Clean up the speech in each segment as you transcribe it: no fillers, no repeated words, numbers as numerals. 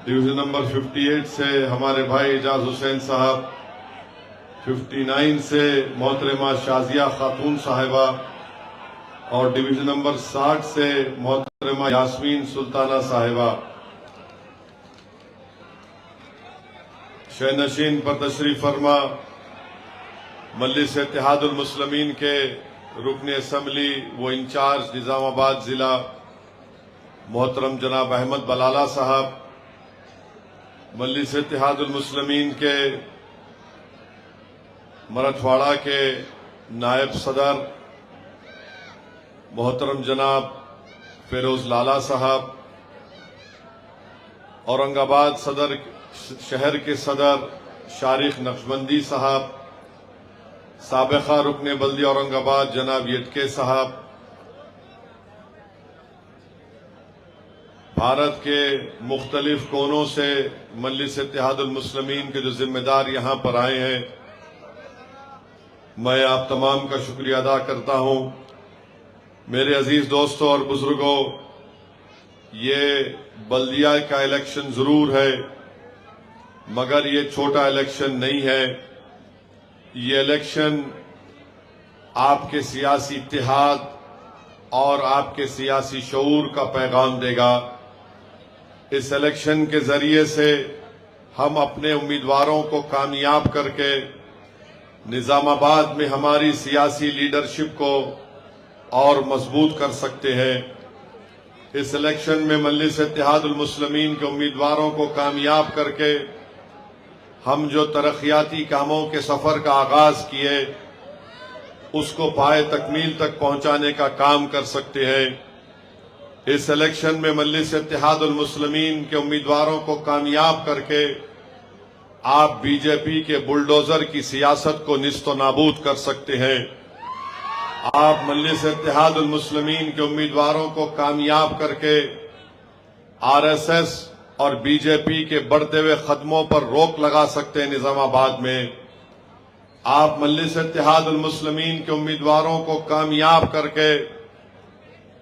Division number 58 से हमारे भाई एजाज हुसैन साहब, 59 से मोहतरमा शाजिया खातून साहिबा और डिवीजन नंबर 60 से मोहतरमा यास्मीन सुल्ताना साहिबा। शहनशीन पर तशरीफ फरमा मजलिस इत्तेहादुल मुस्लिमीन के रुकन असम्बली व इंचार्ज निजामाबाद जिला मोहतरम जनाब अहमद बलाला साहब, मजलिस इत्तेहादुल मुस्लिमीन के मराठवाड़ा के नायब सदर मोहतरम जनाब फिरोज लाला साहब, औरंगाबाद सदर शहर के सदर शारिक नक्शबंदी साहब, साबिका रुकने बल्दी औरंगाबाद जनाब यटके साहब, भारत के मुख्तलिफ कोनों से मजलिस इत्तेहादुल मुस्लिमीन के जो जिम्मेदार यहां पर आए हैं, मैं आप तमाम का शुक्रिया अदा करता हूं। मेरे अजीज दोस्तों और बुजुर्गों, ये बल्दिया का इलेक्शन जरूर है मगर ये छोटा इलेक्शन नहीं है। ये इलेक्शन आपके सियासी इत्तेहाद और आपके सियासी शऊर का पैगाम देगा। इस इलेक्शन के जरिए से हम अपने उम्मीदवारों को कामयाब करके निजामाबाद में हमारी सियासी लीडरशिप को और मजबूत कर सकते हैं। इस इलेक्शन में मजलिस इत्तेहादुल मुस्लिमीन के उम्मीदवारों को कामयाब करके हम जो तरक्याती कामों के सफर का आगाज किए उसको पाए तकमील तक पहुंचाने का काम कर सकते हैं। इस इलेक्शन में मजलिस इत्तेहादुल मुस्लिमीन के उम्मीदवारों को कामयाब करके आप बीजेपी के बुलडोजर की सियासत को निस्तो नाबूद कर सकते हैं। आप मजलिस इत्तेहादुल मुस्लिमीन के उम्मीदवारों को कामयाब करके आरएसएस और बीजेपी के बढ़ते हुए कदमों पर रोक लगा सकते हैं निजामाबाद में। आप मजलिस इत्तेहादुल मुस्लिमीन के उम्मीदवारों को कामयाब करके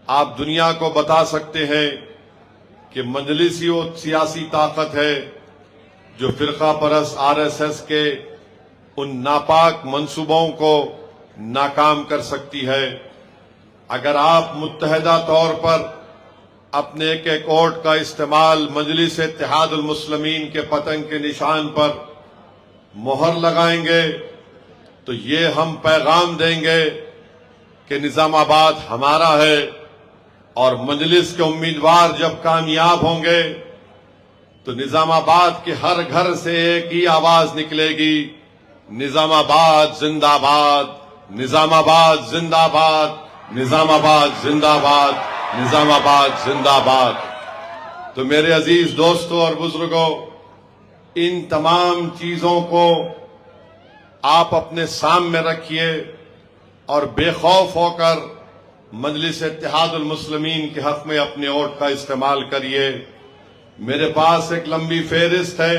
आप दुनिया को बता सकते हैं कि मजलिस ही वो सियासी ताकत है जो फिरका परस्त आरएसएस के उन नापाक मंसूबों को नाकाम कर सकती है। अगर आप मुत्तहदा तौर पर अपने एक एक वोट का इस्तेमाल मजलिस इत्तेहादुल मुस्लिमीन के पतंग के निशान पर मोहर लगाएंगे तो ये हम पैगाम देंगे कि निजामाबाद हमारा है। और मजलिस के उम्मीदवार जब कामयाब होंगे तो निजामाबाद के हर घर से एक ही आवाज निकलेगी, निजामाबाद जिंदाबाद, निजामाबाद जिंदाबाद, निजामाबाद जिंदाबाद, निजामाबाद जिंदाबाद। तो मेरे अजीज दोस्तों और बुजुर्गों, इन तमाम चीजों को आप अपने सामने रखिए और बेखौफ होकर मजलिस इत्तेहादुल मुस्लिमीन के हक में अपने वोट का इस्तेमाल करिए। मेरे पास एक लंबी फेहरिस्त है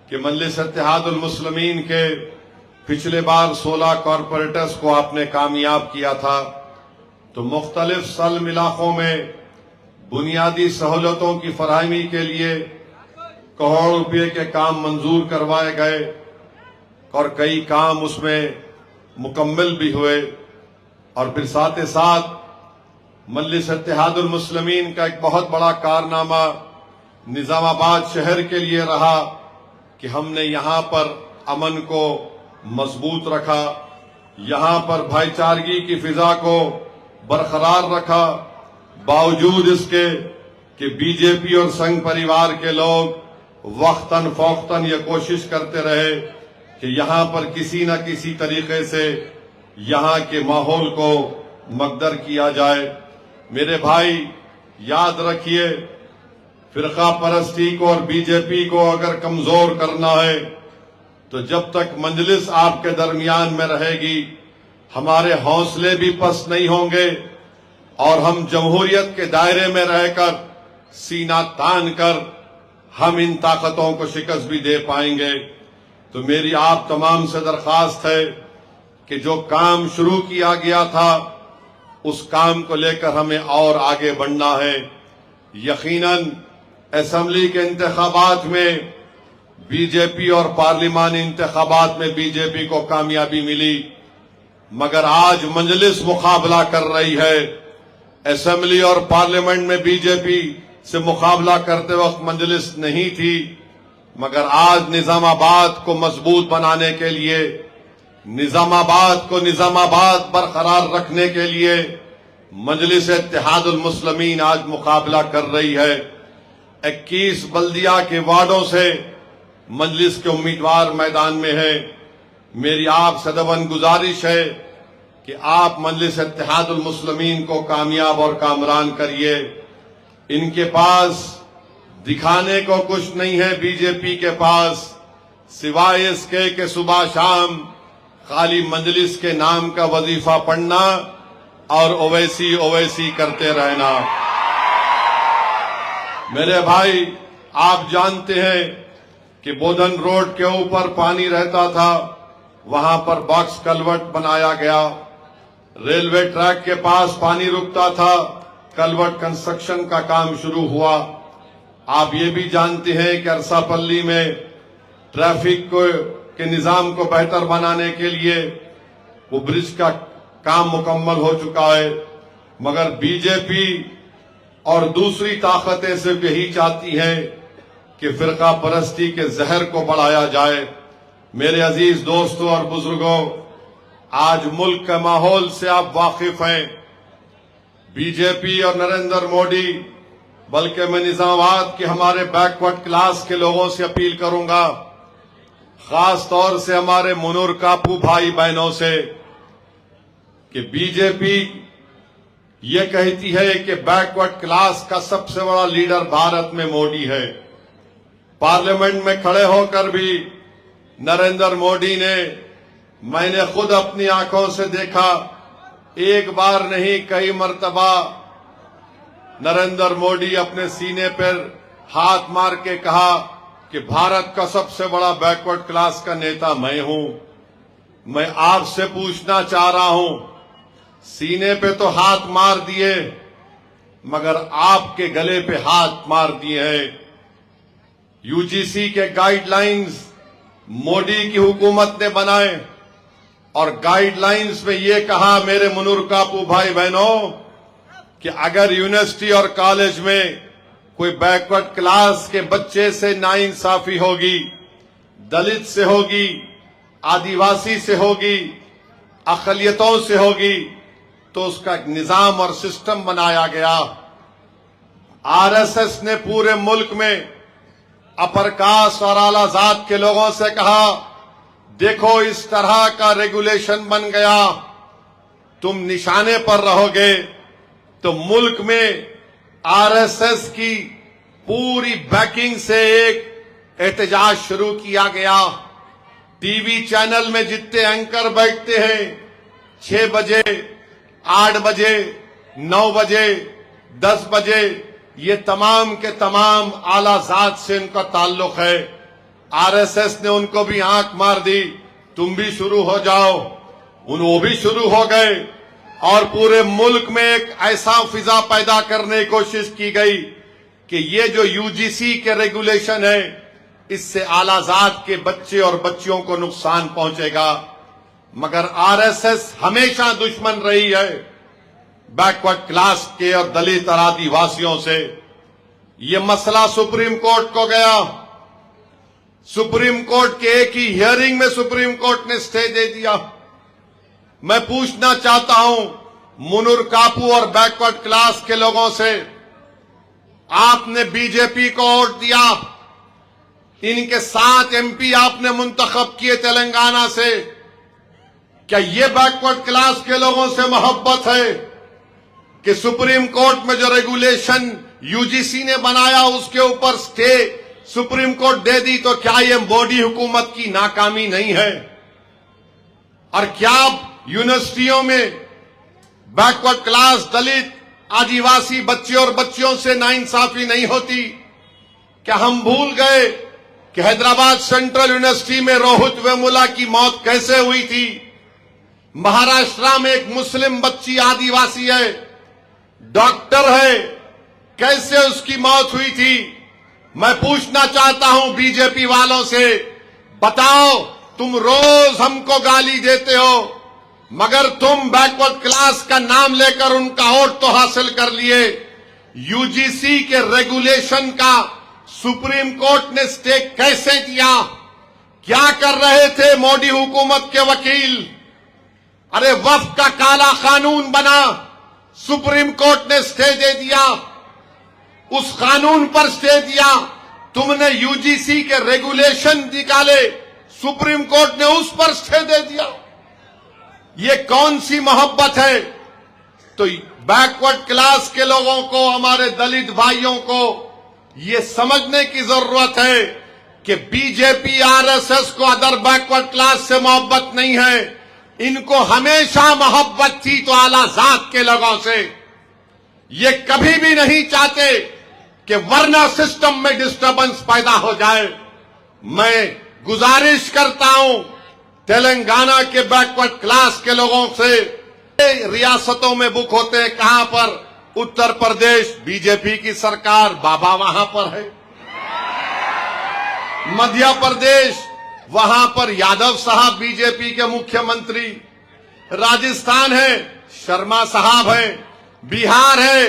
कि मजलिस इत्तेहादुल मुस्लिमीन के पिछले बार 16 कॉरपोरेटर्स को आपने कामयाब किया था, तो मुख्तलिफ सल्म इलाकों में बुनियादी सहूलतों की फराहमी के लिए करोड़ों रुपये के काम मंजूर करवाए गए और कई काम उसमें मुकम्मल भी हुए। और फिर साथ ही साथ मजलिस इत्तेहादुल मुस्लिमीन का एक बहुत बड़ा कारनामा निजामाबाद शहर के लिए रहा कि हमने यहां पर अमन को मजबूत रखा, यहां पर भाईचारगी की फिजा को बरकरार रखा, बावजूद इसके कि बीजेपी और संघ परिवार के लोग वक्तन फौक्तन ये कोशिश करते रहे कि यहां पर किसी न किसी तरीके से यहां के माहौल को मकदर किया जाए। मेरे भाई याद रखिए, फिरका परस्ती को और बीजेपी को अगर कमजोर करना है तो जब तक मजलिस आपके दरमियान में रहेगी हमारे हौसले भी पस्त नहीं होंगे और हम जमहूरियत के दायरे में रहकर सीना तान कर हम इन ताकतों को शिकस्त भी दे पाएंगे। तो मेरी आप तमाम से दरखास्त है कि जो काम शुरू किया गया था उस काम को लेकर हमें और आगे बढ़ना है। यकीनन असेंबली के इंतखाबात में बीजेपी और पार्लिमानी इंतखाबात में बीजेपी को कामयाबी मिली, मगर आज मजलिस मुकाबला कर रही है। असेंबली और पार्लियामेंट में बीजेपी से मुकाबला करते वक्त मजलिस नहीं थी, मगर आज निजामाबाद को मजबूत बनाने के लिए, निजामाबाद को निजामाबाद बरकरार रखने के लिए मजलिस इत्तेहादुल मुस्लिमीन आज मुकाबला कर रही है। 21 बल्दिया के वार्डों से मजलिस के उम्मीदवार मैदान में है। मेरी आप सदबन गुजारिश है कि आप मजलिस इत्तेहादुल मुस्लिमीन को कामयाब और कामरान करिए। इनके पास दिखाने को कुछ नहीं है बीजेपी के पास, सिवाय इसके कि सुबह शाम खाली मजलिस के नाम का वजीफा पढ़ना और ओवैसी ओवैसी करते रहना। मेरे भाई, आप जानते हैं कि बोधन रोड के ऊपर पानी रहता था, वहां पर बॉक्स कलवर्ट बनाया गया। रेलवे ट्रैक के पास पानी रुकता था, कलवर्ट कंस्ट्रक्शन का काम शुरू हुआ। आप ये भी जानते हैं कि अरसापल्ली में ट्रैफिक के निजाम को बेहतर बनाने के लिए वो ब्रिज का काम मुकम्मल हो चुका है, मगर बीजेपी और दूसरी ताकतें सिर्फ यही चाहती हैं कि फिरका परस्ती के जहर को बढ़ाया जाए। मेरे अजीज दोस्तों और बुजुर्गों, आज मुल्क के माहौल से आप वाकिफ हैं। बीजेपी और नरेंद्र मोदी, बल्कि मैं निजामाबाद के हमारे बैकवर्ड क्लास के लोगों से अपील करूंगा, खास तौर से हमारे मुनूर कापू भाई बहनों से, कि बीजेपी ये कहती है कि बैकवर्ड क्लास का सबसे बड़ा लीडर भारत में मोदी है। पार्लियामेंट में खड़े होकर भी नरेंद्र मोदी ने, मैंने खुद अपनी आंखों से देखा, एक बार नहीं कई मर्तबा नरेंद्र मोदी अपने सीने पर हाथ मार के कहा कि भारत का सबसे बड़ा बैकवर्ड क्लास का नेता मैं हूं। मैं आपसे पूछना चाह रहा हूं, सीने पे तो हाथ मार दिए, मगर आपके गले पे हाथ मार दिए हैं। यूजीसी के गाइडलाइंस मोदी की हुकूमत ने बनाए और गाइडलाइंस में ये कहा, मेरे मुनूर कापू भाई बहनों, कि अगर यूनिवर्सिटी और कॉलेज में कोई बैकवर्ड क्लास के बच्चे से नाइंसाफी होगी, दलित से होगी, आदिवासी से होगी, अकलियतों से होगी, तो उसका एक निजाम और सिस्टम बनाया गया। आरएसएस ने पूरे मुल्क में अपर कास्ट और आला जात के लोगों से कहा, देखो इस तरह का रेगुलेशन बन गया, तुम निशाने पर रहोगे। तो मुल्क में आरएसएस की पूरी बैकिंग से एक एहतजाज शुरू किया गया। टीवी चैनल में जितने एंकर बैठते हैं, 6 बजे, 8 बजे, 9 बजे, 10 बजे, ये तमाम के तमाम आला जात से इनका ताल्लुक है। आरएसएस ने उनको भी आंख मार दी, तुम भी शुरू हो जाओ। वो भी शुरू हो गए और पूरे मुल्क में एक ऐसा फिजा पैदा करने की कोशिश की गई कि ये जो यूजीसी के रेगुलेशन है, इससे आला जात के बच्चे और बच्चियों को नुकसान पहुंचेगा। मगर आरएसएस हमेशा दुश्मन रही है बैकवर्ड क्लास के और दलित और आदिवासियों से। ये मसला सुप्रीम कोर्ट को गया, सुप्रीम कोर्ट के एक ही हियरिंग में सुप्रीम कोर्ट ने स्टे दे दिया। मैं पूछना चाहता हूं मुनूर कापू और बैकवर्ड क्लास के लोगों से, आपने बीजेपी को वोट दिया, इनके 7 एमपी आपने मुंतखब किए तेलंगाना से, क्या ये बैकवर्ड क्लास के लोगों से मोहब्बत है कि सुप्रीम कोर्ट में जो रेगुलेशन यूजीसी ने बनाया उसके ऊपर स्टे सुप्रीम कोर्ट दे दी? तो क्या ये मोदी हुकूमत की नाकामी नहीं है? और क्या यूनिवर्सिटियों में बैकवर्ड क्लास, दलित, आदिवासी बच्चे और बच्चियों से नाइंसाफी नहीं होती? क्या हम भूल गए कि हैदराबाद सेंट्रल यूनिवर्सिटी में रोहित वेमुला की मौत कैसे हुई थी? महाराष्ट्र में एक मुस्लिम बच्ची आदिवासी है, डॉक्टर है, कैसे उसकी मौत हुई थी? मैं पूछना चाहता हूं बीजेपी वालों से, बताओ तुम रोज हमको गाली देते हो, मगर तुम बैकवर्ड क्लास का नाम लेकर उनका वोट तो हासिल कर लिए। यूजीसी के रेगुलेशन का सुप्रीम कोर्ट ने स्टे कैसे दिया? क्या कर रहे थे मोदी हुकूमत के वकील? अरे वक्फ का काला कानून बना, सुप्रीम कोर्ट ने स्टे दे दिया, उस कानून पर स्टे दिया। तुमने यूजीसी के रेगुलेशन निकाले, सुप्रीम कोर्ट ने उस पर स्टे दे दिया। ये कौन सी मोहब्बत है? तो बैकवर्ड क्लास के लोगों को, हमारे दलित भाइयों को ये समझने की जरूरत है कि बीजेपी आरएसएस को अदर बैकवर्ड क्लास से मोहब्बत नहीं है, इनको हमेशा मोहब्बत थी तो आला जात के लोगों से। ये कभी भी नहीं चाहते कि वरना सिस्टम में डिस्टर्बेंस पैदा हो जाए। मैं गुजारिश करता हूं तेलंगाना के बैकवर्ड क्लास के लोगों से, रियासतों में बुक होते हैं, कहां पर? उत्तर प्रदेश बीजेपी की सरकार, बाबा वहां पर है। मध्य प्रदेश, वहां पर यादव साहब बीजेपी के मुख्यमंत्री। राजस्थान है, शर्मा साहब है। बिहार है,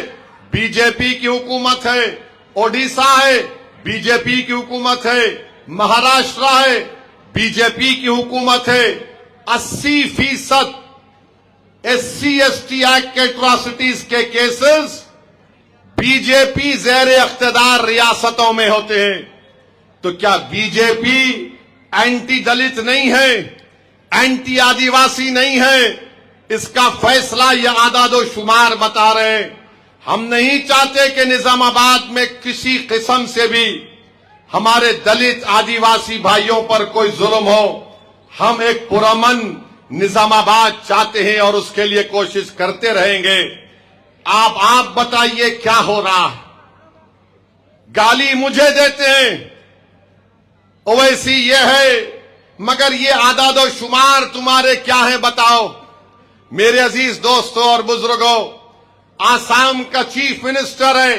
बीजेपी की हुकूमत है। ओडिशा है, बीजेपी की हुकूमत है। महाराष्ट्र है, बीजेपी की हुकूमत है। 80% SC ST एक्ट के एट्रॉसिटीज के केसेस बीजेपी ज़ेर इख्तिदार रियासतों में होते हैं। तो क्या बीजेपी एंटी दलित नहीं है, एंटी आदिवासी नहीं है? इसका फैसला ये आदादो शुमार बता रहे हैं। हम नहीं चाहते कि निजामाबाद में किसी किस्म से भी हमारे दलित आदिवासी भाइयों पर कोई जुल्म हो। हम एक पुरअमन निजामाबाद चाहते हैं और उसके लिए कोशिश करते रहेंगे। आप बताइए क्या हो रहा है? गाली मुझे देते हैं, ओवैसी ये है, मगर ये आदादो शुमार तुम्हारे क्या है बताओ? मेरे अजीज दोस्तों और बुजुर्गों, आसाम का चीफ मिनिस्टर है,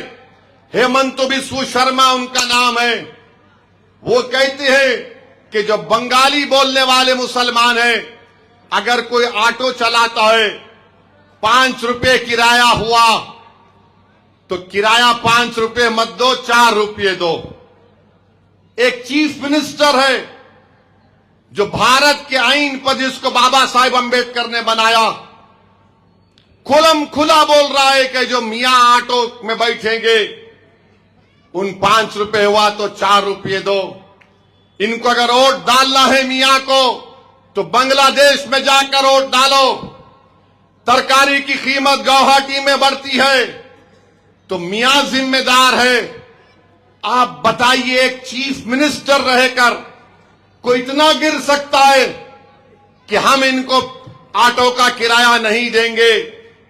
हेमंत बिस्व शर्मा उनका नाम है। वो कहते हैं कि जो बंगाली बोलने वाले मुसलमान हैं, अगर कोई ऑटो चलाता है, 5 रुपए किराया हुआ तो किराया 5 रुपए मत दो, 4 रुपए दो। एक चीफ मिनिस्टर है जो भारत के आईन पर, जिसको बाबा साहेब अंबेडकर ने बनाया, खुलम खुला बोल रहा है कि जो मियां ऑटो में बैठेंगे उन 5 रुपए हुआ तो 4 रुपए दो। इनको अगर वोट डालना है मियां को तो बांग्लादेश में जाकर वोट डालो। तरकारी की कीमत गुवाहाटी में बढ़ती है तो मियां जिम्मेदार है। आप बताइए, एक चीफ मिनिस्टर रहकर कोई इतना गिर सकता है कि हम इनको ऑटो का किराया नहीं देंगे?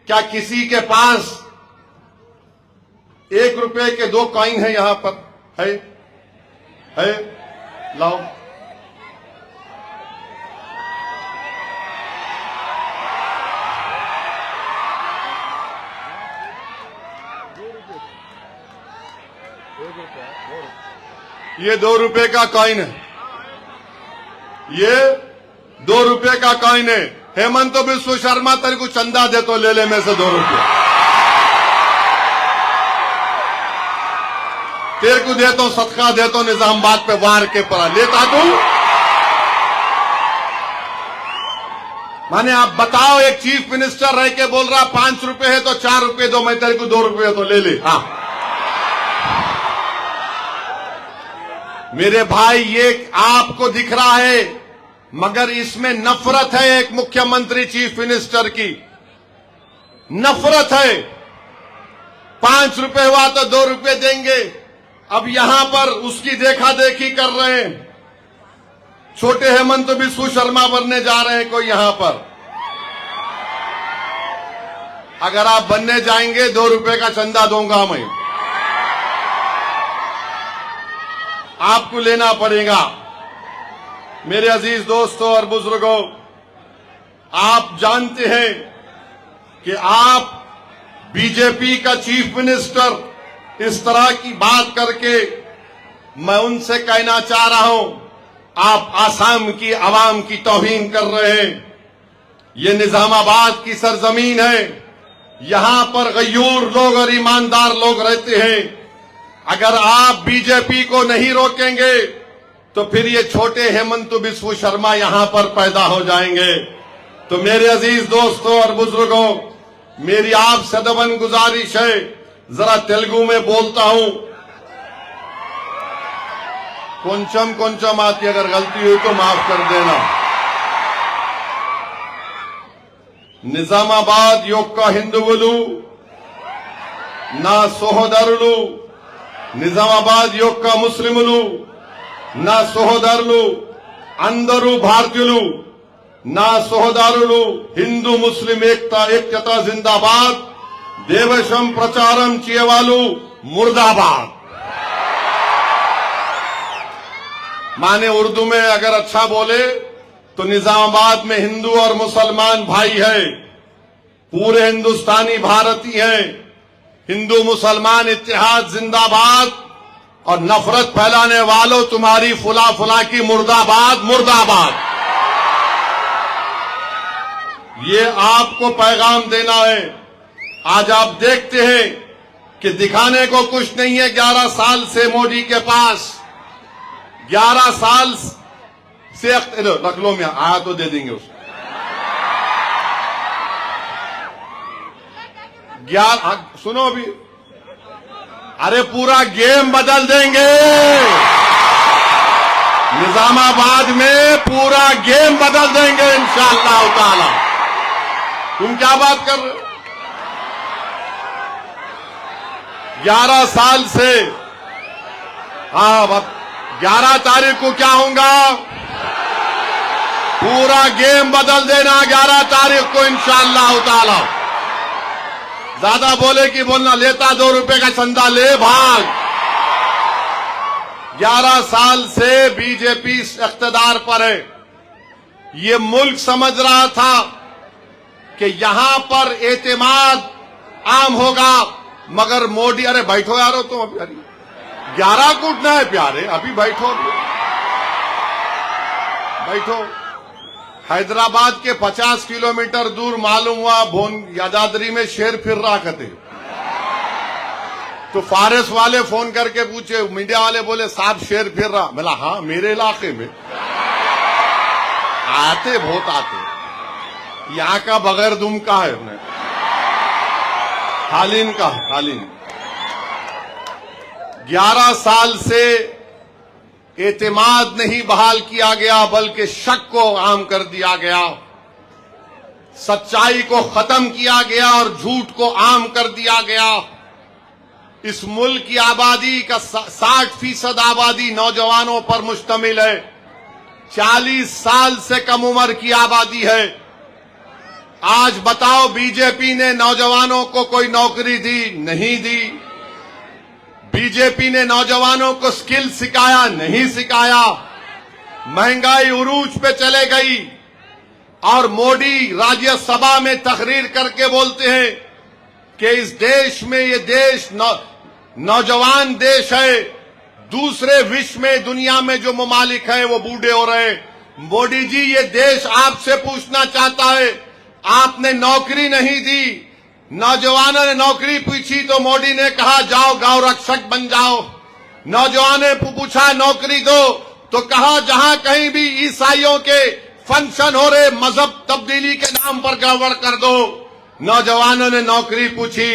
क्या किसी के पास 1 रुपए के 2 कॉइन है? यहां पर है? लाओ। ये 2 रुपए का कॉइन है, ये 2 रुपए का कॉइन है। हेमंत बिस्व शर्मा तेरे को चंदा दे तो ले ले में से 2 रुपए, तेरे को दे तो सदका दे तो निजामाबाद पे वार के पड़ा लेता तू। माने आप बताओ, एक चीफ मिनिस्टर रह के बोल रहा 5 रुपए है तो 4 रुपए दो, मैं तेरे को 2 रुपए तो ले ले। हाँ मेरे भाई, ये आपको दिख रहा है, मगर इसमें नफरत है एक मुख्यमंत्री चीफ मिनिस्टर की, नफरत है। 5 रुपए हुआ तो 2 रुपए देंगे। अब यहां पर उसकी देखा देखी कर रहे हैं, छोटे हेमंत बिस्व शर्मा बनने जा रहे हैं कोई यहां पर। अगर आप बनने जाएंगे 2 रुपए का चंदा दूंगा मैं, आपको लेना पड़ेगा। मेरे अजीज दोस्तों और बुजुर्गों, आप जानते हैं कि आप बीजेपी का चीफ मिनिस्टर इस तरह की बात करके मैं उनसे कहना चाह रहा हूं, आप आसाम की आवाम की तौहीन कर रहे हैं। ये निजामाबाद की सरजमीन है, यहां पर गयूर लोग और ईमानदार लोग रहते हैं। अगर आप बीजेपी को नहीं रोकेंगे तो फिर ये छोटे हेमंत बिस्व शर्मा यहां पर पैदा हो जाएंगे। तो मेरे अजीज दोस्तों और बुजुर्गों, मेरी आप सदवन गुजारिश है, जरा तेलुगु में बोलता हूं। కొంచెం కొంచెం आती, अगर गलती हुई तो माफ कर देना। నిజామాబాద్ యొక్క హిందువులు నా సోదరులు, నిజామాబాద్ యొక్క ముస్లిములు నా సోదరులు, అందరూ భారతీయులు నా సోదరులు। హిందూ ముస్లిం ఐక్యత జిందాబాద్, దేశం ప్రచారం చేయవాళ్ళు मुर्दाबाद। माने उर्दू में अगर अच्छा बोले तो निजामाबाद में हिंदू और मुसलमान भाई है, पूरे हिंदुस्तानी भारतीय हैं। हिंदू मुसलमान इत्तेहाद जिंदाबाद, और नफरत फैलाने वालों तुम्हारी फुला फुला की मुर्दाबाद मुर्दाबाद। ये आपको पैगाम देना है। आज आप देखते हैं कि दिखाने को कुछ नहीं है। 11 साल से मोदी के पास, 11 साल से रख लो, में आया तो दे देंगे उसको। 11 सुनो अभी, अरे पूरा गेम बदल देंगे। निजामाबाद में पूरा गेम बदल देंगे इंशाअल्लाह ताला। तुम क्या बात कर रहे हो? 11 साल से, हाँ, 11 तारीख को क्या होगा? पूरा गेम बदल देना 11 तारीख को इंशाअल्लाह ताला। ज्यादा बोले कि बोलना, लेता 2 रुपए का चंदा ले भाग। 11 साल से बीजेपी इख्तिदार पर है। ये मुल्क समझ रहा था कि यहां पर एतमाद आम होगा, मगर मोदी, अरे बैठो यारो तुम अभी, 11 कूटना है प्यारे, अभी बैठो बैठो। हैदराबाद के 50 किलोमीटर दूर मालूम हुआ भोन यादाद्री में शेर फिर रहा करते। तो फारस वाले फोन करके पूछे, मीडिया वाले बोले साहब शेर फिर रहा। बोला हाँ, मेरे इलाके में आते, बहुत आते। यहाँ का बगैर दुम का है, हालिन का, हालिन। 11 साल से एतमाद नहीं बहाल किया गया, बल्कि शक को आम कर दिया गया। सच्चाई को खत्म किया गया और झूठ को आम कर दिया गया। इस मुल्क की आबादी का 60% आबादी नौजवानों पर मुश्तमिल है। 40 साल से कम उम्र की आबादी है। आज बताओ, बीजेपी ने नौजवानों को कोई नौकरी दी? नहीं दी। बीजेपी ने नौजवानों को स्किल सिखाया? नहीं सिखाया। महंगाई उरूज पे चले गई, और मोदी राज्यसभा में तकरीर करके बोलते हैं कि इस देश में, ये देश नौजवान देश है। दूसरे विश्व में, दुनिया में जो ममालिक हैं वो बूढ़े हो रहे हैं। मोदी जी, ये देश आपसे पूछना चाहता है, आपने नौकरी नहीं दी। नौजवानों ने नौकरी पूछी तो मोदी ने कहा जाओ गांव रक्षक बन जाओ। नौजवानों ने पूछा नौकरी दो, तो कहा जहां कहीं भी ईसाइयों के फंक्शन हो रहे, मजहब तब्दीली के नाम पर गड़बड़ कर दो। नौजवानों ने नौकरी पूछी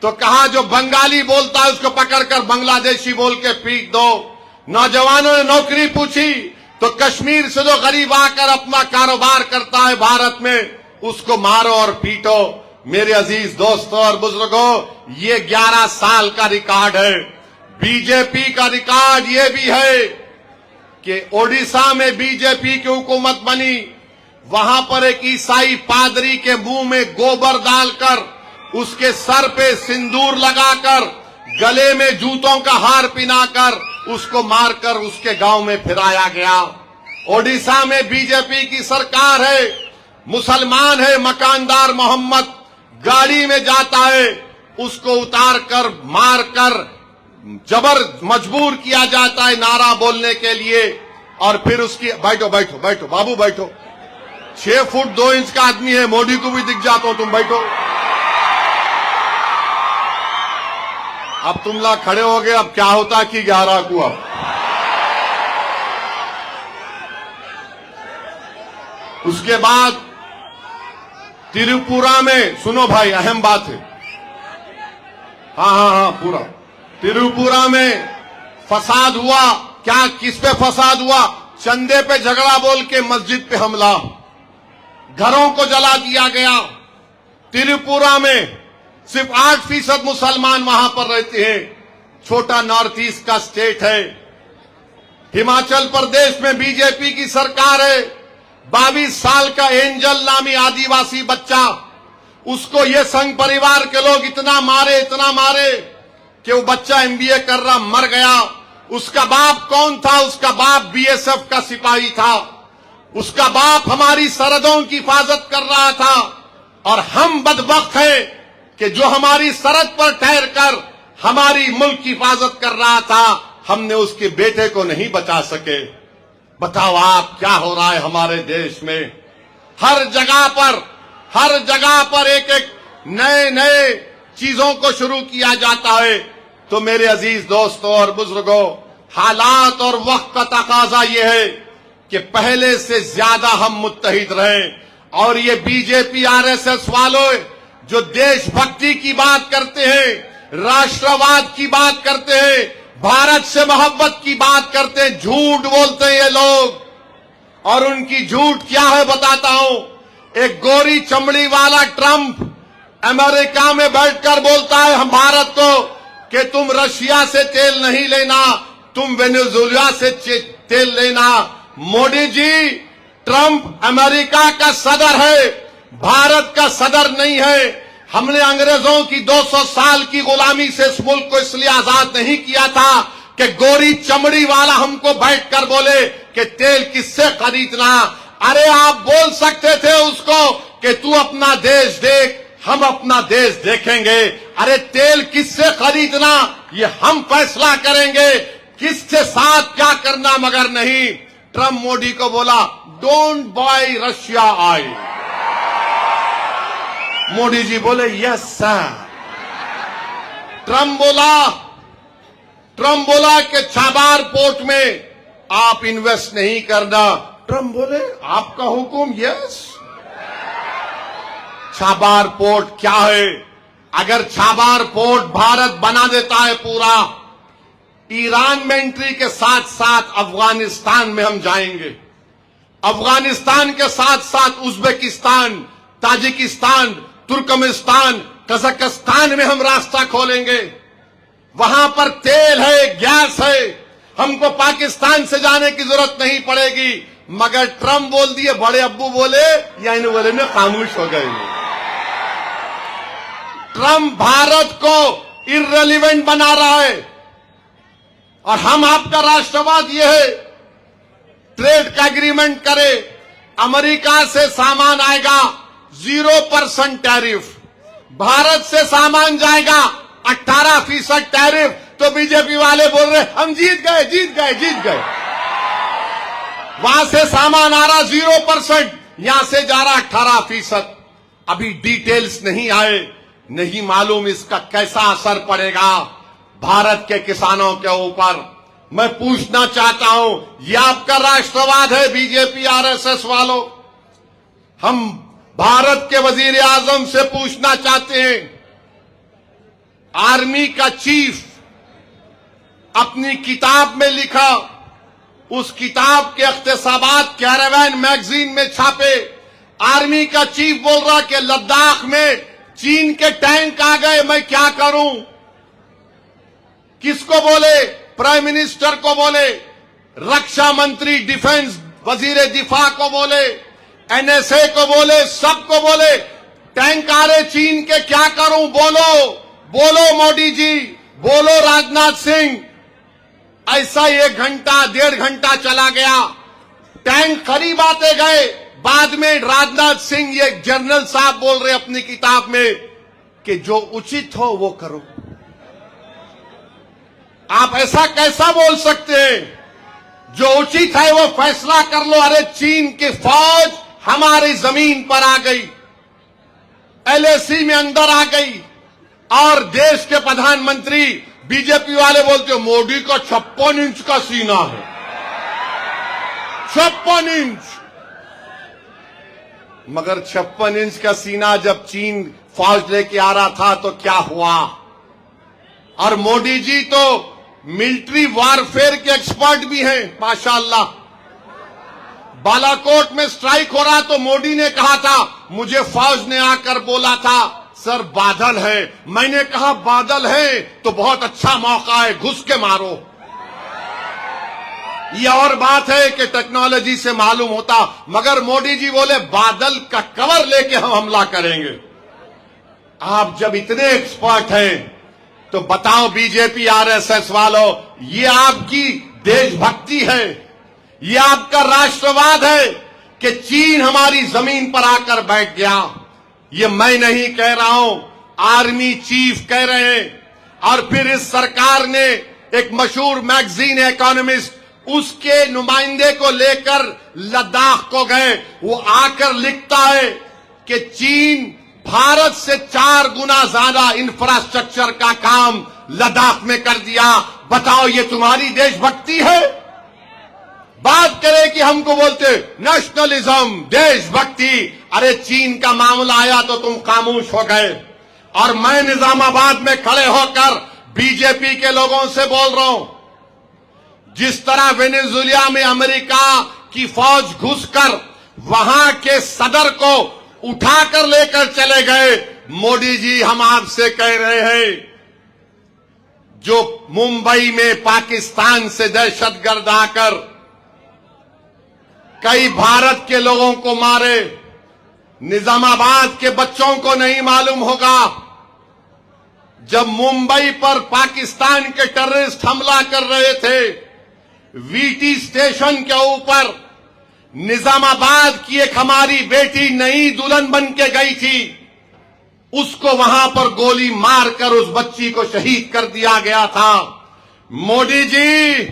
तो कहा जो बंगाली बोलता है उसको पकड़कर बांग्लादेशी बोल के पीट दो। नौजवानों ने नौकरी पूछी तो कश्मीर से जो गरीब आकर अपना कारोबार करता है भारत में, उसको मारो और पीटो। मेरे अजीज दोस्तों और बुजुर्गों, ये 11 साल का रिकॉर्ड है। बीजेपी का रिकॉर्ड ये भी है कि ओडिशा में बीजेपी की हुकूमत बनी, वहां पर एक ईसाई पादरी के मुंह में गोबर डालकर, उसके सर पे सिंदूर लगाकर, गले में जूतों का हार पिनाकर उसको मारकर उसके गांव में फिराया गया। ओडिशा में बीजेपी की सरकार है, मुसलमान है, मकानदार मोहम्मद गाड़ी में जाता है, उसको उतार कर, मार कर जबर मजबूर किया जाता है नारा बोलने के लिए, और फिर उसकी बैठो बैठो बैठो बाबू बैठो, 6 फुट 2 इंच का आदमी है, मोदी को भी दिख जाता हो, तुम बैठो। अब तुम लोग खड़े हो गए, अब क्या होता कि 11 को अब उसके बाद त्रिपुरा में, सुनो भाई अहम बात है, हाँ पूरा त्रिपुरा में फसाद हुआ। क्या किस पे फसाद हुआ? चंदे पे झगड़ा बोल के मस्जिद पे हमला, घरों को जला दिया गया। त्रिपुरा में सिर्फ 8% मुसलमान वहां पर रहते हैं, छोटा नॉर्थ ईस्ट का स्टेट है। हिमाचल प्रदेश में बीजेपी की सरकार है, 22 साल का एंजल नामी आदिवासी बच्चा, उसको ये संघ परिवार के लोग इतना मारे कि वो बच्चा एमबीए कर रहा मर गया। उसका बाप कौन था? उसका बाप बीएसएफ का सिपाही था। उसका बाप हमारी सरहदों की हिफाजत कर रहा था, और हम बदबख्त हैं कि जो हमारी सरहद पर ठहर कर हमारी मुल्क की हिफाजत कर रहा था, हमने उसके बेटे को नहीं बचा सके। बताओ आप क्या हो रहा है हमारे देश में। हर जगह पर एक एक नए चीजों को शुरू किया जाता है। तो मेरे अजीज दोस्तों और बुजुर्गों, हालात और वक्त का तकाजा ये है कि पहले से ज्यादा हम मुत्तहिद रहें। और ये बीजेपी आरएसएस वालों जो देशभक्ति की बात करते हैं, राष्ट्रवाद की बात करते हैं, भारत से मोहब्बत की बात करते हैं, झूठ बोलते हैं ये लोग। और उनकी झूठ क्या है बताता हूं। एक गोरी चमड़ी वाला ट्रंप अमेरिका में बैठकर बोलता है हम भारत को कि तुम रशिया से तेल नहीं लेना, तुम वेनेजुएला से तेल लेना। मोदी जी, ट्रंप अमेरिका का सदर है, भारत का सदर नहीं है। हमने अंग्रेजों की 200 साल की गुलामी से इस मुल्क को इसलिए आजाद नहीं किया था कि गोरी चमड़ी वाला हमको बैठकर बोले कि तेल किससे खरीदना। अरे आप बोल सकते थे उसको कि तू अपना देश देख, हम अपना देश देखेंगे। अरे तेल किससे खरीदना ये हम फैसला करेंगे, किसके साथ क्या करना मगर नहीं। ट्रंप मोदी को बोला don't buy Russia oil. Modi ji बोले यस सर। ट्रंप बोला कि छाबार पोर्ट में आप इन्वेस्ट नहीं करना। ट्रंप बोले आपका हुक्म यस। छाबार पोर्ट क्या है? अगर छाबार पोर्ट भारत बना देता है पूरा, ईरान में एंट्री के साथ साथ अफगानिस्तान में हम जाएंगे, अफगानिस्तान के साथ साथ उज्बेकिस्तान, ताजिकिस्तान, तुर्कमेनिस्तान, कजाकिस्तान में हम रास्ता खोलेंगे। वहां पर तेल है, गैस है, हमको पाकिस्तान से जाने की जरूरत नहीं पड़ेगी। मगर ट्रंप बोल दिए, बड़े अब्बू बोले या इन बोले में खामोश हो गए। ट्रंप भारत को इररिलेवेंट बना रहा है। और हम आपका राष्ट्रवाद यह है, ट्रेड का एग्रीमेंट करे, अमेरिका से सामान आएगा 0% टैरिफ, भारत से सामान जाएगा 18% टैरिफ। तो बीजेपी वाले बोल रहे हम जीत गए। वहां से सामान आ रहा 0%, यहां से जा रहा 18%। अभी डिटेल्स नहीं आए, नहीं मालूम इसका कैसा असर पड़ेगा भारत के किसानों के ऊपर। मैं पूछना चाहता हूं, यह आपका राष्ट्रवाद है बीजेपी आरएसएस वालों? हम भारत के वजीर आजम से पूछना चाहते हैं, आर्मी का चीफ अपनी किताब में लिखा, उस किताब के इख्तिसाबात कैरावैन मैगजीन में छापे। आर्मी का चीफ बोल रहा कि लद्दाख में चीन के टैंक आ गए, मैं क्या करूं? किसको बोले? प्राइम मिनिस्टर को बोले, रक्षा मंत्री, डिफेंस वजीर दिफा को बोले, एनएसए को बोले, सबको बोले टैंक आ रहे चीन के, क्या करूं? बोलो मोदी जी, बोलो राजनाथ सिंह। ऐसा 1 घंटा 1.5 घंटा चला गया, टैंक करीब आते गए। बाद में राजनाथ सिंह, ये जनरल साहब बोल रहे अपनी किताब में कि जो उचित हो वो करो। आप ऐसा कैसा बोल सकते हैं? जो उचित है वो फैसला कर लो। अरे चीन की फौज हमारी जमीन पर आ गई, एलएसी में अंदर आ गई, और देश के प्रधानमंत्री बीजेपी वाले बोलते हो मोदी का 56 इंच का सीना है। 56 इंच। मगर 56 इंच का सीना जब चीन फौज लेके आ रहा था तो क्या हुआ? और मोदी जी तो मिलिट्री वारफेयर के एक्सपर्ट भी हैं माशाअल्लाह। बालाकोट में स्ट्राइक हो रहा तो मोदी ने कहा था, मुझे फौज ने आकर बोला था सर बादल है। मैंने कहा बादल है तो बहुत अच्छा मौका है, घुस के मारो। ये और बात है कि टेक्नोलॉजी से मालूम होता, मगर मोदी जी बोले बादल का कवर लेके हम हमला करेंगे। आप जब इतने एक्सपर्ट हैं तो बताओ बीजेपी आरएसएस वालों, ये आपकी देशभक्ति है, ये आपका राष्ट्रवाद है कि चीन हमारी जमीन पर आकर बैठ गया? ये मैं नहीं कह रहा हूं, आर्मी चीफ कह रहे हैं। और फिर इस सरकार ने एक मशहूर मैगजीन इकोनॉमिस्ट, उसके नुमाइंदे को लेकर लद्दाख को गए। वो आकर लिखता है कि चीन भारत से 4 गुना ज्यादा इंफ्रास्ट्रक्चर का काम लद्दाख में कर दिया। बताओ ये तुम्हारी देशभक्ति है? बात करें कि हमको बोलते नेशनलिज्म, देशभक्ति। अरे चीन का मामला आया तो तुम खामोश हो गए। और मैं निजामाबाद में खड़े होकर बीजेपी के लोगों से बोल रहा हूं, जिस तरह वेनेजुएला में अमेरिका की फौज घुसकर वहां के सदर को उठाकर लेकर चले गए, मोदी जी हम आपसे कह रहे हैं, जो मुंबई में पाकिस्तान से दहशतगर्द आकर कई भारत के लोगों को मारे, निजामाबाद के बच्चों को नहीं मालूम होगा जब मुंबई पर पाकिस्तान के टेररिस्ट हमला कर रहे थे, वीटी स्टेशन के ऊपर निजामाबाद की एक हमारी बेटी नई दुल्हन बन के गई थी, उसको वहां पर गोली मारकर उस बच्ची को शहीद कर दिया गया था। मोदी जी,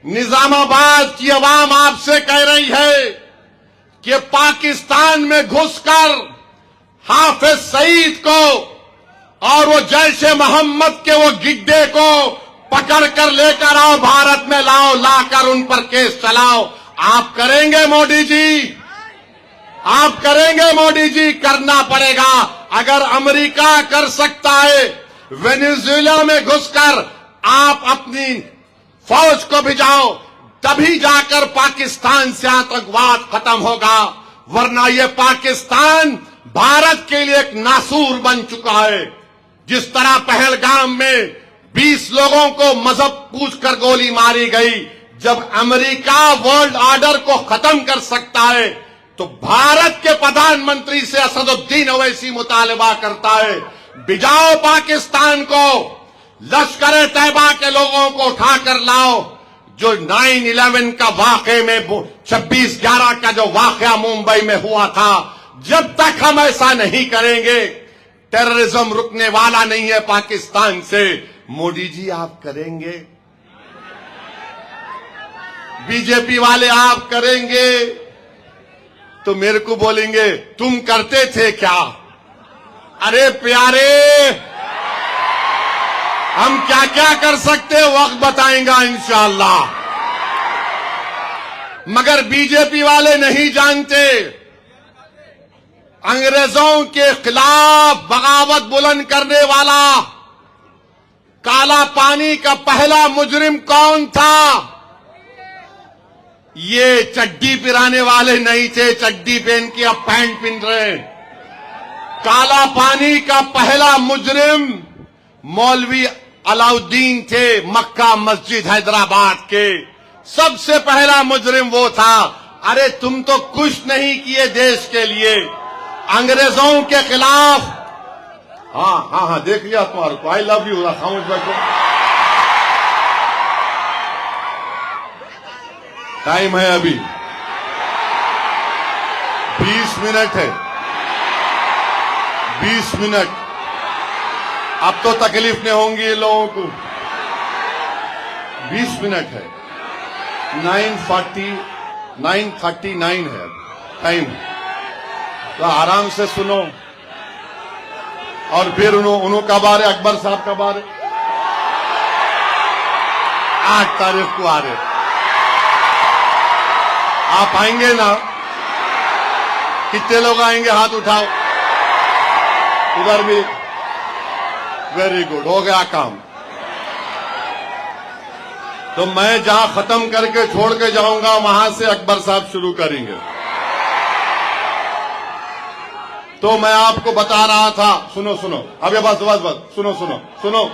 निजामाबाद की आवाम आपसे कह रही है कि पाकिस्तान में घुसकर हाफिज सईद को और वो जैशे मोहम्मद के वो गिड्डे को पकड़ कर लेकर आओ, भारत में लाओ, लाकर उन पर केस चलाओ। आप करेंगे मोदी जी? आप करेंगे मोदी जी? करना पड़ेगा। अगर अमेरिका कर सकता है वेनेजुएला में घुसकर, आप अपनी फौज को भिजाओ, तभी जाकर पाकिस्तान से आतंकवाद खत्म होगा। वरना ये पाकिस्तान भारत के लिए एक नासूर बन चुका है। जिस तरह पहलगाम में 20 लोगों को मजहब पूछकर गोली मारी गई, जब अमेरिका वर्ल्ड ऑर्डर को खत्म कर सकता है तो भारत के प्रधानमंत्री से असदुद्दीन ओवैसी मुतालबा करता है, भिजाओ पाकिस्तान को, लश्कर तैयबा के लोगों को उठाकर लाओ। जो 9/11 का वाकये में 26/11 का जो वाकया मुंबई में हुआ था, जब तक हम ऐसा नहीं करेंगे टेररिज्म रुकने वाला नहीं है पाकिस्तान से। मोदी जी आप करेंगे? बीजेपी वाले आप करेंगे? तो मेरे को बोलेंगे तुम करते थे क्या? अरे प्यारे, हम क्या क्या कर सकते वक्त बताएंगा इंशाअल्लाह। मगर बीजेपी वाले नहीं जानते, अंग्रेजों के खिलाफ बगावत बुलंद करने वाला काला पानी का पहला मुजरिम कौन था? ये चड्डी पिराने वाले नहीं थे, चड्डी पहन के अब पैंट पहन रहे। काला पानी का पहला मुजरिम मौलवी अलाउद्दीन थे, मक्का मस्जिद हैदराबाद के सबसे पहला मुजरिम वो था। अरे तुम तो कुछ नहीं किए देश के लिए, अंग्रेजों के खिलाफ। हाँ, देख लिया तुम्हारे को। I love you. खामोश बैठो, टाइम है अभी 20 मिनट है, 20 मिनट। अब तो तकलीफ नहीं होंगी ये लोगों को। 20 मिनट है, 9:39 है टाइम, तो आराम से सुनो। और फिर उन्हों कब आ रहे, अकबर साहब कब आ रहे? 8 तारीख को आ रहे। आप आएंगे ना? कितने लोग आएंगे? हाथ उठाओ। उधर भी। वेरी गुड, हो गया काम। तो मैं जहां खत्म करके छोड़ के जाऊंगा वहां से अकबर साहब शुरू करेंगे। तो मैं आपको बता रहा था, सुनो सुनो, अब ये बस सुनो सुनो सुनो,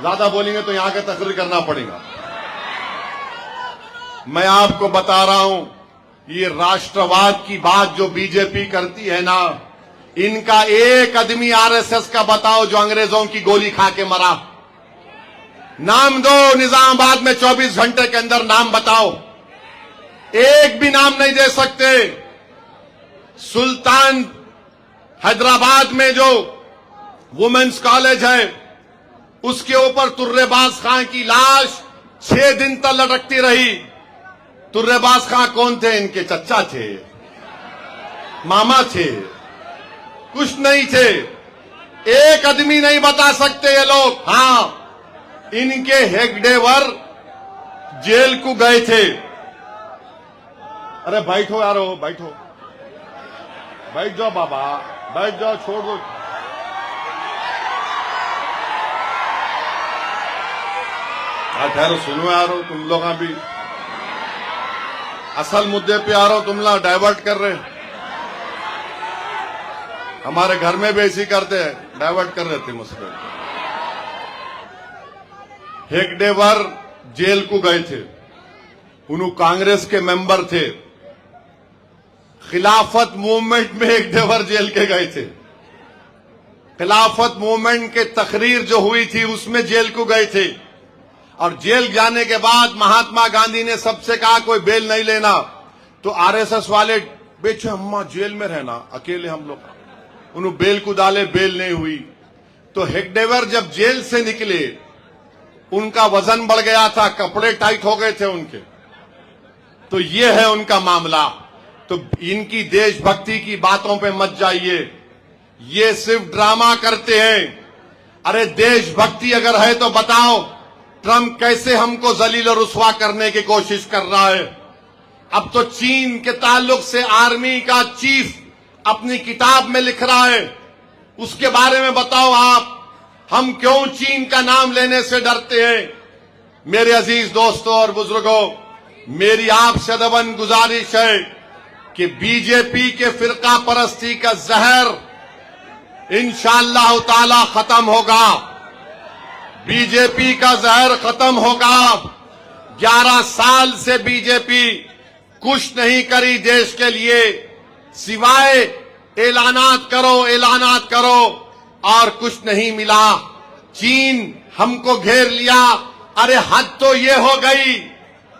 ज्यादा बोलेंगे तो यहां के तकरीर करना पड़ेगा। मैं आपको बता रहा हूं, ये राष्ट्रवाद की बात जो बीजेपी करती है ना, इनका एक आदमी आरएसएस का बताओ जो अंग्रेजों की गोली खा के मरा। नाम दो, निजामाबाद में 24 घंटे के अंदर नाम बताओ। एक भी नाम नहीं दे सकते। सुल्तान हैदराबाद में जो वुमेन्स कॉलेज है, उसके ऊपर तुर्रेबाज खां की लाश 6 दिन तक लटकती रही। तुर्रेबाज खां कौन थे? इनके चचा थे, मामा थे, कुछ नहीं थे। एक आदमी नहीं बता सकते ये लोग। हां, इनके हेगडेवर जेल को गए थे। अरे बैठो यारो, बैठो, बैठ जाओ बाबा, बैठ जाओ, छोड़ दो। ठहरो, सुनो यारो, तुम लोग अभी असल मुद्दे पे आ रहे हो, तुम लोग डाइवर्ट कर रहे। हमारे घर में भी ऐसी करते हैं, डाइवर्ट कर रहे थे मुझसे। हेगडेवर जेल को गए थे, उन्होंने कांग्रेस के मेंबर थे। खिलाफत मूवमेंट में हेगडेवर जेल के गए थे। खिलाफत मूवमेंट के तकरीर जो हुई थी उसमें जेल को गए थे। और जेल जाने के बाद महात्मा गांधी ने सबसे कहा कोई बेल नहीं लेना, तो आरएसएस वाले बेचे अम्मा जेल में रहना अकेले हम लोग, उन्होंने बेल को डाले, बेल नहीं हुई। तो हेगडेवर जब जेल से निकले, उनका वजन बढ़ गया था, कपड़े टाइट हो गए थे उनके। तो ये है उनका मामला। तो इनकी देशभक्ति की बातों पे मत जाइए, ये सिर्फ ड्रामा करते हैं। अरे देशभक्ति अगर है तो बताओ, ट्रंप कैसे हमको जलील और रुस्वा करने की कोशिश कर रहा है। अब तो चीन के ताल्लुक से आर्मी का चीफ अपनी किताब में लिख रहा है, उसके बारे में बताओ आप, हम क्यों चीन का नाम लेने से डरते हैं। मेरे अजीज दोस्तों और बुजुर्गों, मेरी आपसे दबन गुजारिश है कि बीजेपी के फिरका परस्ती का जहर इंशाअल्लाह ताला खत्म होगा। बीजेपी का जहर खत्म होगा। 11 साल से बीजेपी कुछ नहीं करी देश के लिए, सिवाय ऐलानात करो और कुछ नहीं मिला। चीन हमको घेर लिया। अरे हद तो ये हो गई।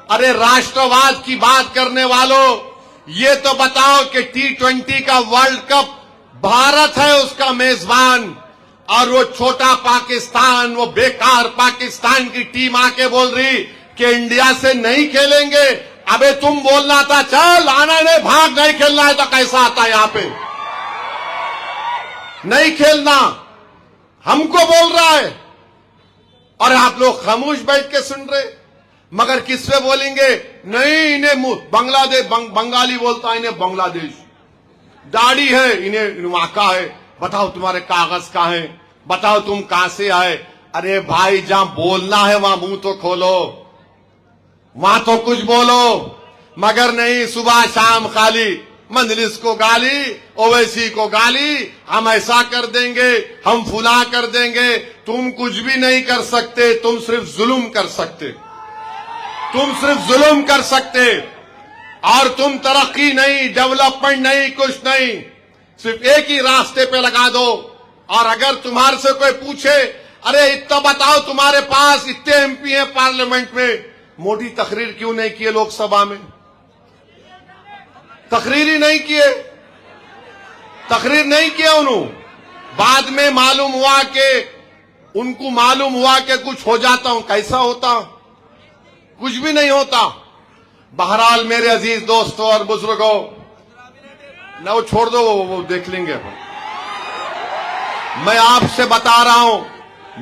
अरे राष्ट्रवाद की बात करने वालों, ये तो बताओ कि T20 का वर्ल्ड कप भारत है उसका मेजबान, और वो छोटा पाकिस्तान, वो बेकार पाकिस्तान की टीम आके बोल रही कि इंडिया से नहीं खेलेंगे। अबे तुम बोलना था, चल आना नहीं, भाग, नहीं खेलना है तो कैसा आता यहां पे? नहीं खेलना हमको बोल रहा है और आप लोग खामोश बैठ के सुन रहे। मगर किस पे बोलेंगे? नहीं, इन्हें बांग्लादेश, बंगाली बोलता है, इन्हें बांग्लादेश, दाढ़ी है, इन्हें वहां का है, बताओ तुम्हारे कागज कहां है, बताओ तुम कहां से आए। अरे भाई, जहां बोलना है वहां मुंह तो खोलो, वहां तो कुछ बोलो। मगर नहीं, सुबह शाम खाली मंजलिस को गाली, ओवैसी को गाली, हम ऐसा कर देंगे, हम फुला कर देंगे। तुम कुछ भी नहीं कर सकते, तुम सिर्फ जुल्म कर सकते, तुम सिर्फ जुल्म कर सकते। और तुम तरक्की नहीं, डेवलपमेंट नहीं, कुछ नहीं, सिर्फ एक ही रास्ते पे लगा दो। और अगर तुम्हारे से कोई पूछे, अरे इतना बताओ तुम्हारे पास इतने एमपी हैं पार्लियामेंट में, मोदी तकरीर क्यों नहीं किए लोकसभा में? तकरीर ही नहीं किए, तकरीर नहीं किया उन्होंने। बाद में मालूम हुआ कि उनको मालूम हुआ कि कुछ हो जाता हूं, कैसा होता कुछ भी नहीं होता। बहरहाल मेरे अजीज दोस्तों और बुजुर्गों, ना वो छोड़ दो, वो देख लेंगे। मैं आपसे बता रहा हूं,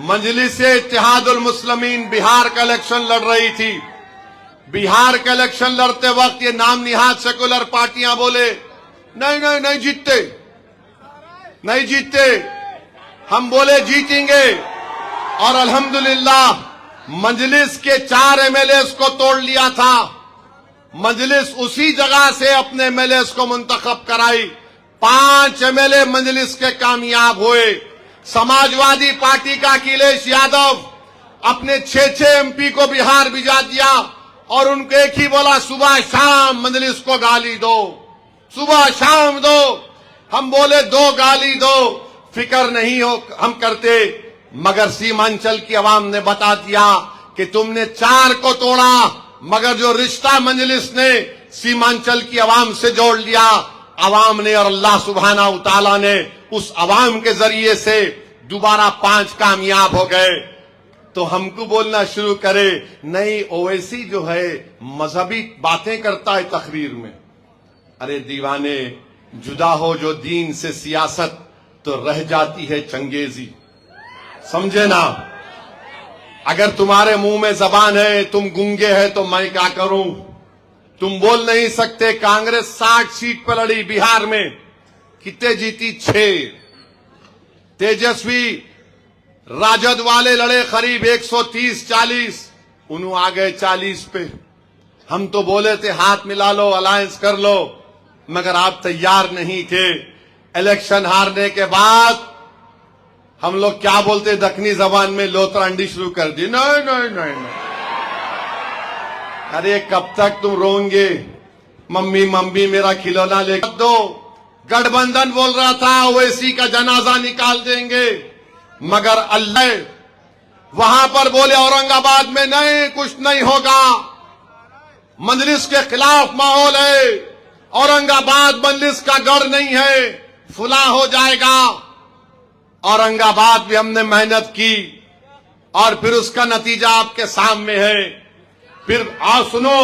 मजलिस-ए-इत्तेहादुल मुस्लिमीन बिहार का इलेक्शन लड़ रही थी। बिहार का इलेक्शन लड़ते वक्त ये नाम निहाद सेकुलर पार्टियां बोले नहीं जीतते, नहीं जीतते। हम बोले जीतेंगे, और अल्हम्दुलिल्लाह मजलिस के 4 एमएलएस को तोड़ लिया था। मजलिस उसी जगह से अपने एमएलएस को मुंतखब कराई। 5 एमएलए मजलिस के कामयाब हुए। समाजवादी पार्टी का अखिलेश यादव अपने 6 एमपी को बिहार भिजा दिया, और उनको एक ही बोला, सुबह शाम मजलिस को गाली दो, सुबह शाम दो। हम बोले 2 गाली दो, फिक्र नहीं हो हम करते, मगर सीमांचल की आवाम ने बता दिया कि तुमने 4 को तोड़ा, मगर जो रिश्ता मजलिस ने सीमांचल की आवाम से जोड़ लिया, आवाम ने और अल्लाह सुब्हानहू तआला ने उस आवाम के जरिए से दोबारा 5 कामयाब हो गए। तो हमको बोलना शुरू करे, नहीं ओवैसी जो है मजहबी बातें करता है तकरीर में। अरे दीवाने, जुदा हो जो दीन से सियासत, तो रह जाती है चंगेजी। समझे ना? अगर तुम्हारे मुंह में जबान है, तुम गूंगे हैं, तो मैं क्या करूं? तुम बोल नहीं सकते। कांग्रेस 60 सीट पर लड़ी बिहार में, कितने जीती? 6। तेजस्वी राजद वाले लड़े करीब 130-40, उन्होंने आ गए 40 पे। हम तो बोले थे हाथ मिला लो, अलायंस कर लो, मगर आप तैयार नहीं थे। इलेक्शन हारने के बाद हम लोग क्या बोलते दक्षिणी जबान में, लोतरंडी शुरू कर दी। नहीं। अरे कब तक तुम रोंगे? मम्मी मम्मी मेरा खिलौना ले दो। गठबंधन बोल रहा था ओवैसी का जनाजा निकाल देंगे, मगर अल्लाह वहां पर बोले औरंगाबाद में नहीं, कुछ नहीं होगा, मजलिस के खिलाफ माहौल है, औरंगाबाद मजलिस का गढ़ नहीं है, फुला हो जाएगा। औरंगाबाद भी हमने मेहनत की, और फिर उसका नतीजा आपके सामने है। फिर आओ सुनो,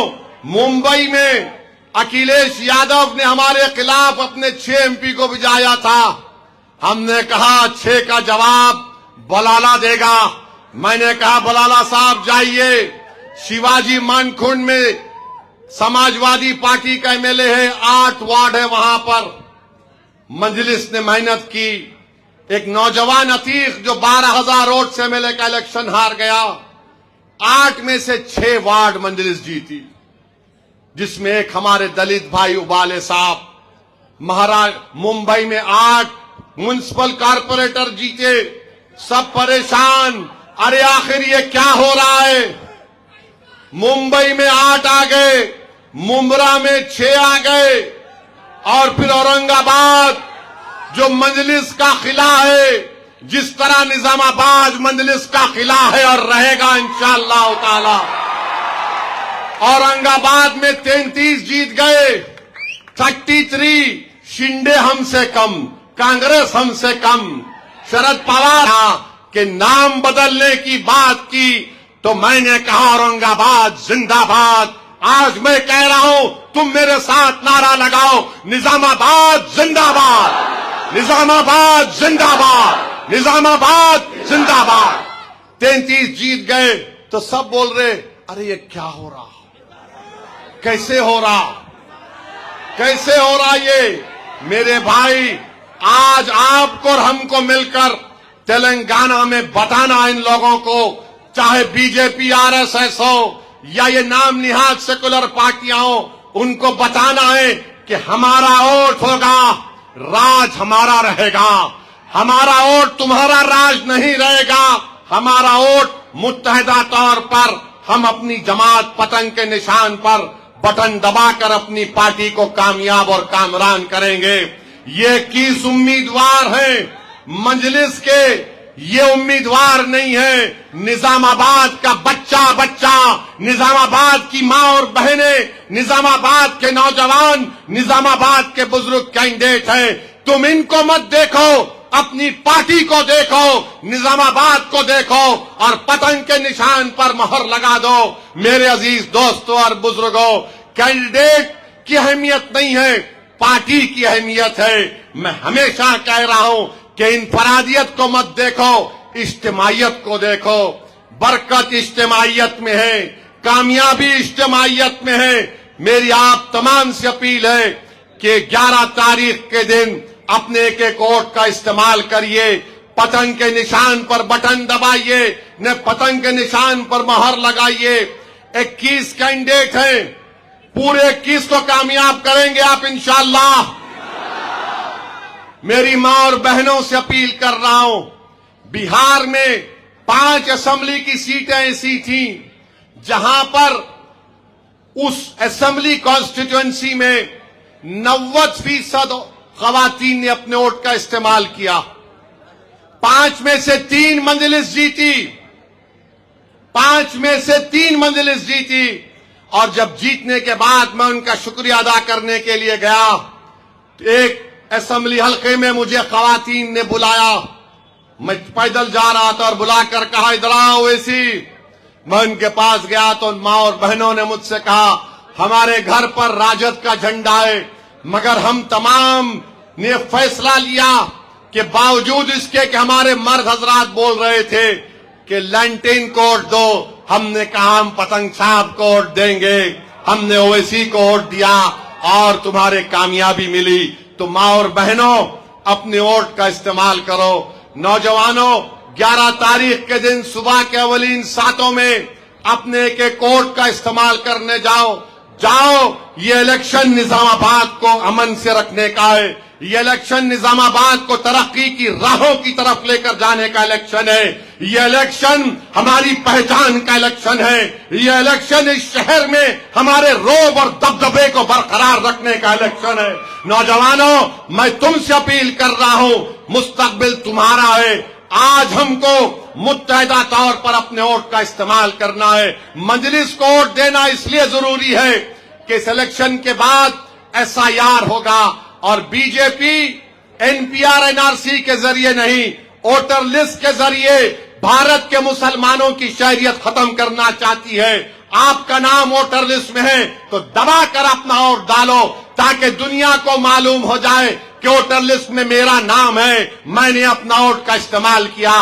मुंबई में अखिलेश यादव ने हमारे खिलाफ अपने 6 एमपी को भिजाया था। हमने कहा 6 का जवाब बलाला देगा। मैंने कहा बलाला साहब जाइए, शिवाजी मानकुंड में समाजवादी पार्टी का एमएलए है, 8 वार्ड है वहां पर। मजलिस ने मेहनत की। एक नौजवान अतीक जो 12,000 वोट से एमएलए का इलेक्शन हार गया, 8 में से 6 वार्ड मजलिस जीती, जिसमें एक हमारे दलित भाई उबाले साहब। महाराज मुंबई में 8 म्युनिसिपल कारपोरेटर जीते, सब परेशान, अरे आखिर ये क्या हो रहा है? मुंबई में 8 आ गए, मुंब्रा में 6 आ गए, और फिर औरंगाबाद जो मजलिस का किला है, जिस तरह निजामाबाद मजलिस का किला है और रहेगा इंशाअल्लाह ताला। औरंगाबाद में 33 जीत गए, 33। शिंदे हमसे कम, कांग्रेस हमसे कम। शरद पवार के नाम बदलने की बात की, तो मैंने कहा औरंगाबाद जिंदाबाद। आज मैं कह रहा हूं, तुम मेरे साथ नारा लगाओ, निजामाबाद जिंदाबाद, निजामाबाद जिंदाबाद, निजामाबाद जिंदाबाद। 33 जीत गए, तो सब बोल रहे अरे ये क्या हो रहा, कैसे हो रहा, कैसे हो रहा ये? मेरे भाई, आज आपको और हमको मिलकर तेलंगाना में बताना इन लोगों को, चाहे बीजेपी आरएसएस हो या ये नाम निहाद सेकुलर पार्टियां हो, उनको बताना है कि हमारा वोट होगा, राज हमारा रहेगा। हमारा वोट तुम्हारा राज नहीं रहेगा। हमारा वोट मुत्तहिदा तौर पर हम अपनी जमात पतंग के निशान पर बटन दबाकर अपनी पार्टी को कामयाब और कामरान करेंगे। ये 21 उम्मीदवार हैं मजलिस के, ये उम्मीदवार नहीं है निजामाबाद का बच्चा बच्चा, निजामाबाद की मां और बहनें, निजामाबाद के नौजवान, निजामाबाद के बुजुर्ग कैंडिडेट हैं। तुम इनको मत देखो, अपनी पार्टी को देखो, निजामाबाद को देखो और पतंग के निशान पर मोहर लगा दो। मेरे अजीज दोस्तों और बुजुर्गों, कैंडिडेट की अहमियत नहीं है, पार्टी की अहमियत है। मैं हमेशा कह रहा हूं कि इनफरादियत को मत देखो, इज्तिमाइयत को देखो। बरकत इज्तिमाइयत में है, कामयाबी इज्तिमाइयत में है। मेरी आप तमाम से अपील है कि 11 तारीख के दिन अपने एक एक वोट का इस्तेमाल करिए। पतंग के निशान पर बटन दबाइए, न पतंग के निशान पर मोहर लगाइए। 21 कैंडिडेट हैं, पूरे 21 को कामयाब करेंगे आप इंशाअल्लाह। मेरी मां और बहनों से अपील कर रहा हूं, बिहार में 5 असेंबली की सीटें ऐसी थी जहां पर उस असेंबली कॉन्स्टिट्यूएंसी में 90% खवातीन ने अपने वोट का इस्तेमाल किया। 5 में से 3 मंजिलिस जीती, 5 में से 3 मंजिलिस जीती। और जब जीतने के बाद मैं उनका शुक्रिया अदा करने के लिए गया, तो एक असेंबली हल्के में मुझे खवातीन ने बुलाया। मैं पैदल जा रहा था और बुलाकर कहा, इधर आओ ओवैसी। मैं उनके पास गया तो मां और बहनों ने मुझसे कहा, हमारे घर पर राजद का झंडा है, मगर हम तमाम ने फैसला लिया कि बावजूद इसके कि हमारे मर्द हजरात बोल रहे थे कि लैंटेन को वोट दो, हमने कहा हम पतंग साहब को वोट देंगे। हमने ओवैसी को वोट दिया और तुम्हारे कामयाबी मिली। तो मां और बहनों, अपने वोट का इस्तेमाल करो। नौजवानों, 11 तारीख के दिन सुबह के अवलीन सातों में अपने एक एक वोट का इस्तेमाल करने जाओ। ये इलेक्शन निजामाबाद को अमन से रखने का है। ये इलेक्शन निजामाबाद को तरक्की की राहों की तरफ लेकर जाने का इलेक्शन है। ये इलेक्शन हमारी पहचान का इलेक्शन है। ये इलेक्शन इस शहर में हमारे रोब और दबदबे को बरकरार रखने का इलेक्शन है। नौजवानों, मैं तुमसे अपील कर रहा हूं, मुस्तकबिल तुम्हारा है। आज हमको मुत्तहिदा तौर पर अपने वोट का इस्तेमाल करना है। मजलिस को वोट देना इसलिए जरूरी है कि इस इलेक्शन के बाद SIR होगा और बीजेपी NPR NRC के जरिए नहीं, वोटर लिस्ट के जरिए भारत के मुसलमानों की शहरियत खत्म करना चाहती है। आपका नाम वोटर लिस्ट में है तो दबाकर अपना वोट डालो, ताकि दुनिया को मालूम हो जाए कि वोटर लिस्ट में मेरा नाम है, मैंने अपना वोट का इस्तेमाल किया।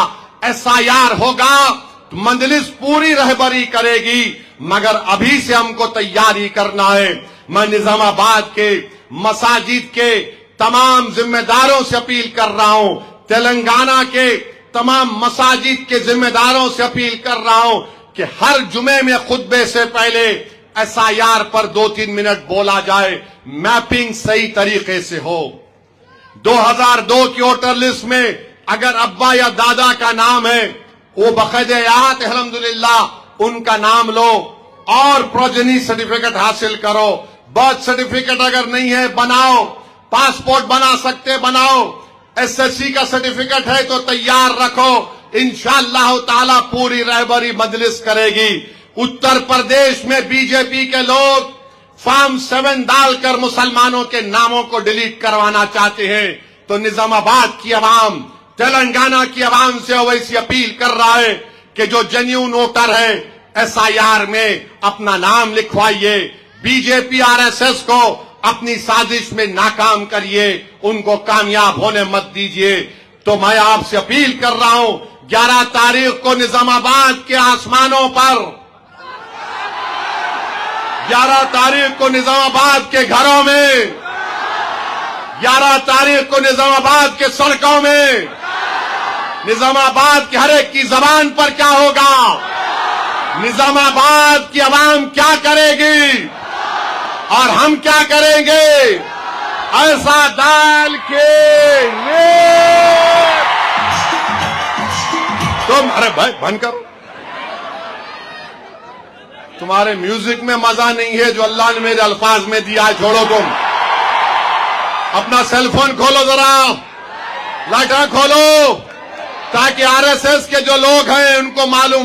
SIR होगा तो मजलिस पूरी रहबरी करेगी, मगर अभी से हमको तैयारी करना है। मैं निजामाबाद के मसाजिद के तमाम जिम्मेदारों से अपील कर रहा हूं, तेलंगाना के तमाम मसाजिद के जिम्मेदारों से अपील कर रहा हूं कि हर जुमे में खुतबे से पहले SIR पर 2-3 मिनट बोला जाए, मैपिंग सही तरीके से हो। 2002 की वोटर लिस्ट में अगर अब्बा या दादा का नाम है, वो बकायदेयात अल्हम्दुलिल्लाह उनका नाम लो और प्रोजेनी सर्टिफिकेट हासिल करो। बर्थ सर्टिफिकेट अगर नहीं है बनाओ, पासपोर्ट बना सकते बनाओ, SSC का सर्टिफिकेट है तो तैयार रखो। इंशाअल्लाह ताला पूरी रहबरी मजलिस करेगी। उत्तर प्रदेश में बीजेपी के लोग फॉर्म 7 डालकर मुसलमानों के नामों को डिलीट करवाना चाहते हैं, तो निजामाबाद की आवाम, तेलंगाना की आवाम से ओवैसी अपील कर रहा है कि जो जेन्युइन वोटर है SIR में अपना नाम लिखवाइए। बीजेपी RSS को अपनी साजिश में नाकाम करिए, उनको कामयाब होने मत दीजिए। तो मैं आपसे अपील कर रहा हूं, 11 तारीख को निजामाबाद के आसमानों पर, 11 तारीख को निजामाबाद के घरों में, 11 तारीख को निजामाबाद के सड़कों में, निजामाबाद के हर एक की जबान पर क्या होगा, निजामाबाद की आवाम क्या करेगी और हम क्या करेंगे, ऐसा डाल के तुम, अरे भाई बंद करो, तुम्हारे म्यूजिक में मजा नहीं है जो अल्लाह ने मेरे अल्फाज में दिया है, छोड़ो तुम। अपना सेलफोन खोलो, जरा लाइटर खोलो, ताकि RSS के जो लोग हैं उनको मालूम